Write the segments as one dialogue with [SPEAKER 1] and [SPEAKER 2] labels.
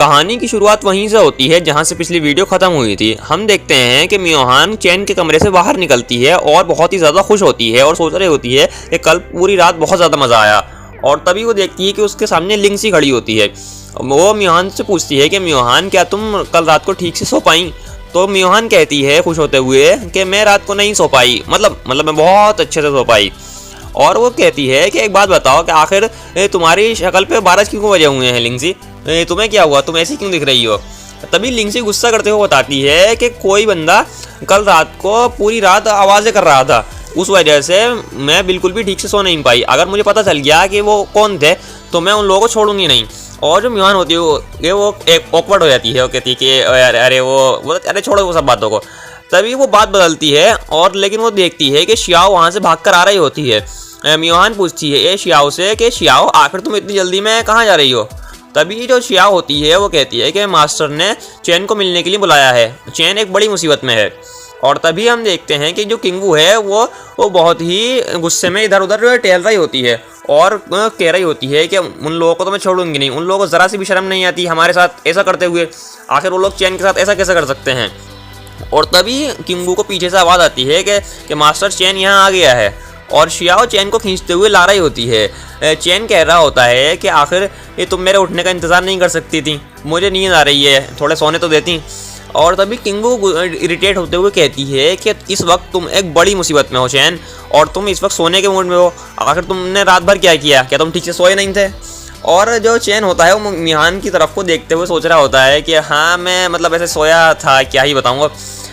[SPEAKER 1] कहानी की शुरुआत वहीं से होती है जहां से पिछली वीडियो खत्म हुई थी। हम देखते हैं कि मियोहान चैन के कमरे से बाहर निकलती है और बहुत ही ज़्यादा खुश होती है और सोच रही होती है कि कल पूरी रात बहुत ज़्यादा मज़ा आया। और तभी वो देखती है कि उसके सामने लिंगसी खड़ी होती है। वो मियोहान से पूछती है कि मियोहान, क्या तुम कल रात को ठीक से सो पाई? तो मियोहान कहती है खुश होते हुए कि मैं रात को नहीं सो पाई, मतलब मैं बहुत अच्छे से सो पाई। और वो कहती है कि एक बात बताओ कि आखिर तुम्हारी शक्ल पे बारिश क्यों वजह हुए हैं लिंगसी? तुम्हें क्या हुआ, तुम ऐसी क्यों दिख रही हो? तभी लिंगसी गुस्सा करते हुए बताती है कि कोई बंदा कल रात को पूरी रात आवाज़ें कर रहा था, उस वजह से मैं बिल्कुल भी ठीक से सो नहीं पाई। अगर मुझे पता चल गया कि वो कौन थे तो मैं उन लोगों को छोड़ूंगी नहीं। और जो मियोहान होती है वो एक ऑकवर्ड हो जाती है। वो कहती है कि अरे वो अरे छोड़ो वो सब बातों को। तभी वो बात बदलती है और लेकिन वो देखती है कि शियाओ वहाँ से भागकर आ रही होती है। मियोहान पूछती है शियाओ से कि शियाओ, आखिर तुम इतनी जल्दी में कहाँ जा रही हो? तभी जो शियाओ होती है वो कहती है कि मास्टर ने चैन को मिलने के लिए बुलाया है, चैन एक बड़ी मुसीबत में है। और तभी हम देखते हैं कि जो किंगवू है वो बहुत ही गुस्से में इधर उधर टहल रही होती है और कह रही होती है कि उन लोगों को तो मैं छोड़ूंगी नहीं, उन लोगों को ज़रा सी भी शर्म नहीं आती हमारे साथ ऐसा करते हुए। आखिर वो लोग चैन के साथ ऐसा कैसे कर सकते हैं? और तभी किंगवू को पीछे से आवाज़ आती है कि मास्टर चैन यहाँ आ गया है। और शियाओ चैन को खींचते हुए ला रही होती है। चैन कह रहा होता है कि आखिर ये तुम मेरे उठने का इंतज़ार नहीं कर सकती थी, मुझे नींद आ रही है, थोड़े सोने तो देती। और तभी किंगवू इरिटेट होते हुए कहती है कि इस वक्त तुम एक बड़ी मुसीबत में हो चैन, और तुम इस वक्त सोने के मूड में हो। आखिर तुमने रात भर क्या किया? क्या तुम ठीक से सोए नहीं थे? और जो चैन होता है वो मियोहान की तरफ को देखते हुए सोच रहा होता है कि हाँ मैं ऐसे सोया था, क्या ही बताऊँगा।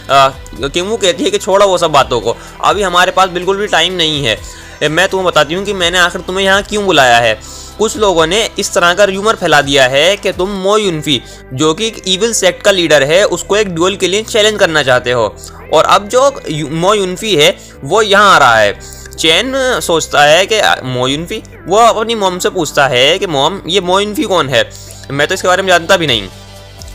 [SPEAKER 1] किंगवू कहती है कि छोड़ो वो सब बातों को, अभी हमारे पास बिल्कुल भी टाइम नहीं है। मैं तुम्हें बताती हूँ कि मैंने आखिर तुम्हें यहाँ क्यों बुलाया है। कुछ लोगों ने इस तरह का र्यूमर फैला दिया है कि तुम मो युनफी, जो कि एक इविल सेक्ट का लीडर है, उसको एक ड्यूल के लिए चैलेंज करना चाहते हो। और अब जो मो युनफी है वो यहाँ आ रहा है। चैन सोचता है कि मो युनफी, वो अपनी मॉम से पूछता है कि मॉम, ये मो युनफी कौन है? मैं तो इसके बारे में जानता भी नहीं।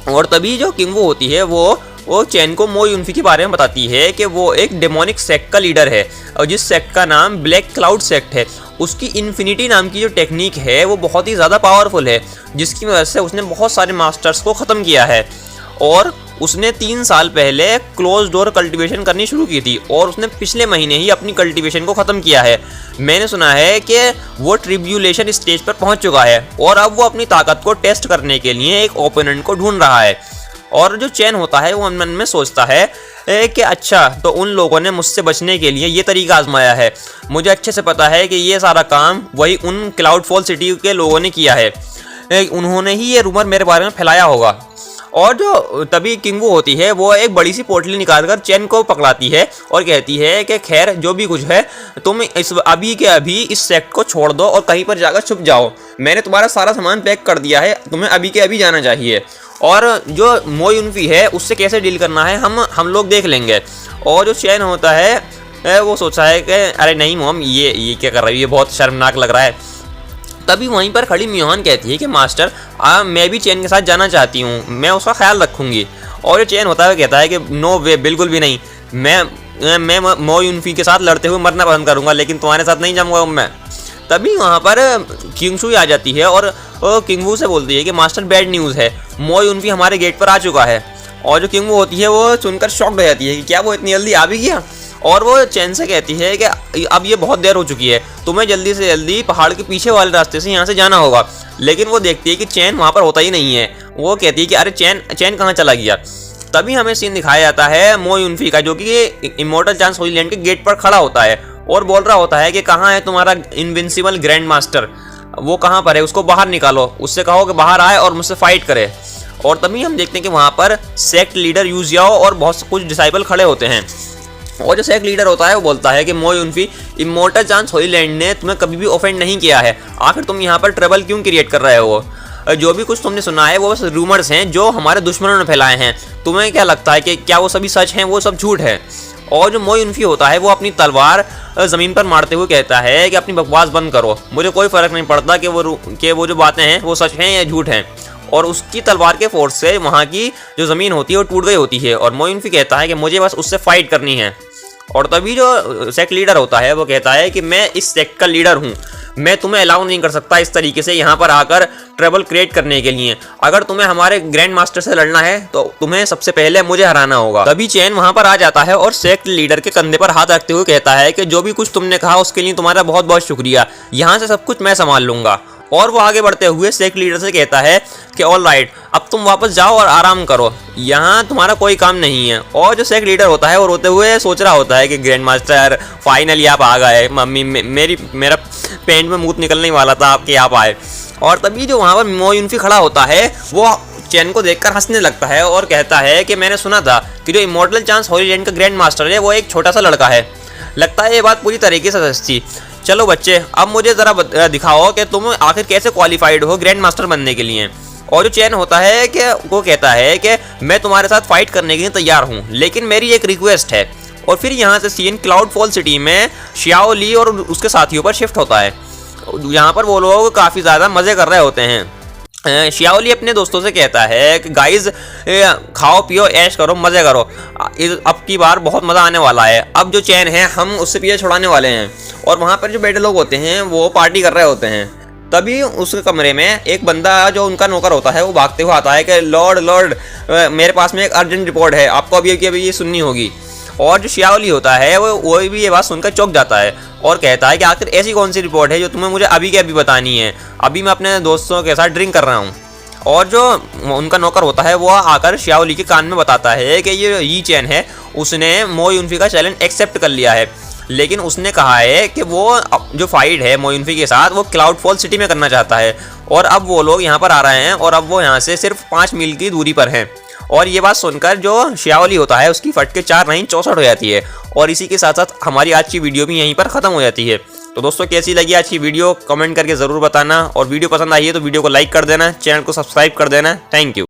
[SPEAKER 1] और तभी जो किंगवू होती है वो चैन को मो युनफी के बारे में बताती है कि वो एक डेमोनिक सेक्ट का लीडर है और जिस सेक्ट का नाम ब्लैक क्लाउड सेक्ट है। उसकी इन्फिनिटी नाम की जो टेक्निक है वो बहुत ही ज़्यादा पावरफुल है, जिसकी वजह से उसने बहुत सारे मास्टर्स को ख़त्म किया है। और उसने 3 साल पहले क्लोज डोर कल्टीवेशन करनी शुरू की थी और उसने पिछले महीने ही अपनी कल्टीवेशन को ख़त्म किया है। मैंने सुना है कि वो ट्रिब्यूलेशन स्टेज पर पहुंच चुका है और अब वो अपनी ताकत को टेस्ट करने के लिए एक ओपोनेंट को ढूंढ रहा है। और जो चैन होता है वो मन में सोचता है कि अच्छा, तो उन लोगों ने मुझसे बचने के लिए ये तरीका आजमाया है। मुझे अच्छे से पता है कि ये सारा काम वही उन क्लाउडफॉल सिटी के लोगों ने किया है, उन्होंने ही ये रूमर मेरे बारे में फैलाया होगा। और जो तभी किंगवू होती है वो एक बड़ी सी पोटली निकालकर चैन को पकड़ाती है और कहती है कि खैर जो भी कुछ है, तुम अभी के अभी इस सेक्ट को छोड़ दो और कहीं पर जाकर छुप जाओ। मैंने तुम्हारा सारा सामान पैक कर दिया है, तुम्हें अभी के अभी जाना चाहिए। और जो मो युनफी है उससे कैसे डील करना है हम लोग देख लेंगे। और जो चैन होता है वो सोचा है कि अरे नहीं मॉम, ये क्या कर रही है, ये बहुत शर्मनाक लग रहा है। तभी वहीं पर खड़ी मियोहान कहती है कि मास्टर, मैं भी चैन के साथ जाना चाहती हूँ, मैं उसका ख्याल रखूँगी। और जो चैन होता है कहता है कि नो वे, बिल्कुल भी नहीं, मैं मो युनफी के साथ लड़ते हुए मरना पसंद करूँगा, लेकिन तुम्हारे साथ नहीं जाऊँगा मैं। तभी वहाँ पर किंगशू आ जाती है और किंगवू से बोलती है कि मास्टर बैड न्यूज़ है, मो युनफी हमारे गेट पर आ चुका है। और जो किंगवू होती है वो सुनकर शॉक्ड हो जाती है कि क्या वो इतनी जल्दी आ भी गया। और वो चैन से कहती है कि अब ये बहुत देर हो चुकी है, तुम्हें जल्दी से जल्दी पहाड़ के पीछे वाले रास्ते से यहाँ से जाना होगा। लेकिन वो देखती है कि चैन वहाँ पर होता ही नहीं है। वो कहती है कि अरे चैन कहाँ चला गया। तभी हमें सीन दिखाया जाता है मो युनफी का, जो कि इमोर्टल चांस होली लैंड के गेट पर खड़ा होता है और बोल रहा होता है कि कहाँ है तुम्हारा इनविंसिबल ग्रैंड मास्टर, वो कहाँ पर है, उसको बाहर निकालो, उससे कहो कि बाहर आए और मुझसे फाइट करे। और तभी हम देखते हैं कि वहाँ पर सेक्ट लीडर यूजियाओ और बहुत कुछ डिसाइबल खड़े होते हैं। और जो सेक्ट लीडर होता है वो बोलता है कि मो युनफी, इमोर्टल चांस होली लैंड ने तुम्हें कभी भी ऑफेंड नहीं किया है, आखिर तुम यहाँ पर ट्रबल क्यों क्रिएट कर रहे हो? जो भी कुछ तुमने सुना है वो बस रूमर्स हैं जो हमारे दुश्मनों ने फैलाए हैं। तुम्हें क्या लगता है कि क्या वो सभी सच हैं? वो सब झूठ है। और जो मो युनफी होता है वो अपनी तलवार ज़मीन पर मारते हुए कहता है कि अपनी बकवास बंद करो, मुझे कोई फ़र्क नहीं पड़ता कि वो जो बातें हैं वो सच हैं या झूठ हैं। और उसकी तलवार के फोर्स से वहाँ की जो ज़मीन होती है वो टूट गई होती है। और मो युनफी कहता है कि मुझे बस उससे फाइट करनी है। और तभी जो सेक्ट लीडर होता है वो कहता है कि मैं इस सेक्ट का लीडर हूँ, मैं तुम्हें अलाउ नहीं कर सकता इस तरीके से यहाँ पर आकर ट्रबल क्रिएट करने के लिए। अगर तुम्हें हमारे ग्रैंड मास्टर से लड़ना है तो तुम्हें सबसे पहले मुझे हराना होगा। तभी चैन वहां पर आ जाता है और सेक्ट लीडर के कंधे पर हाथ रखते हुए कहता है कि जो भी कुछ तुमने कहा उसके लिए तुम्हारा बहुत बहुत शुक्रिया, यहाँ से सब कुछ मैं संभाल लूंगा। और वो आगे बढ़ते हुए सेक्ट लीडर से कहता है कि ऑल राइट, अब तुम वापस जाओ और आराम करो, यहाँ तुम्हारा कोई काम नहीं है। और जो सेक्ट लीडर होता है वो रोते हुए सोच रहा होता है कि ग्रैंड मास्टर फाइनली आप आ गए, मम्मी मेरा पेंट में मूत निकलने वाला था, आपके आप आए। और तभी जो वहाँ पर मो युनफी खड़ा होता है वो चैन को देखकर हंसने लगता है और कहता है कि मैंने सुना था कि जो इमॉर्टल चांस होली लैंड का ग्रैंड मास्टर है वो एक छोटा सा लड़का है। लगता है ये बात पूरी तरीके से सच थी। चलो बच्चे, अब मुझे ज़रा दिखाओ कि तुम आखिर कैसे क्वालिफाइड हो ग्रैंड मास्टर बनने के लिए। और जो चैन होता है कि वो कहता है कि मैं तुम्हारे साथ फाइट करने के लिए तैयार हूँ, लेकिन मेरी एक रिक्वेस्ट है। और फिर यहाँ से सीन क्लाउड फॉल सिटी में शियाओ ली और उसके साथियों पर शिफ्ट होता है। यहाँ पर वो लोग काफ़ी ज़्यादा मज़े कर रहे होते हैं। शियाओ ली अपने दोस्तों से कहता है कि गाइज खाओ पियो ऐश करो मज़े करो, अब की बार बहुत मज़ा आने वाला है। अब जो चैन है हम उससे पीछे छुड़ाने वाले हैं। और वहाँ पर जो बैठे लोग होते हैं वो पार्टी कर रहे होते हैं। तभी उस कमरे में एक बंदा जो उनका नौकर होता है वो भागते हुए आता है कि लॉर्ड मेरे पास में एक अर्जेंट रिपोर्ट है, आपको अभी ये सुननी होगी। और जो शियाओ ली होता है वो भी ये बात सुनकर चौंक जाता है और कहता है कि आखिर ऐसी कौन सी रिपोर्ट है जो तुम्हें मुझे अभी के अभी बतानी है, अभी मैं अपने दोस्तों के साथ ड्रिंक कर रहा हूँ। और जो उनका नौकर होता है वो आकर शियाओ ली के कान में बताता है कि ये यी चैन है, उसने मो युनफी का चैलेंज एक्सेप्ट कर लिया है, लेकिन उसने कहा है कि वो जो फाइट है मो युनफी के साथ वो क्लाउड फॉल सिटी में करना चाहता है। और अब वो लोग यहाँ पर आ रहे हैं और अब वो यहाँ से सिर्फ 5 मील की दूरी पर हैं। और ये बात सुनकर जो शियाओ ली होता है उसकी फट के 4 नहीं 64 हो जाती है। और इसी के साथ साथ हमारी आज की वीडियो भी यहीं पर ख़त्म हो जाती है। तो दोस्तों कैसी लगी आज की वीडियो कमेंट करके ज़रूर बताना, और वीडियो पसंद आई है तो वीडियो को लाइक कर देना, चैनल को सब्सक्राइब कर देना। Thank you.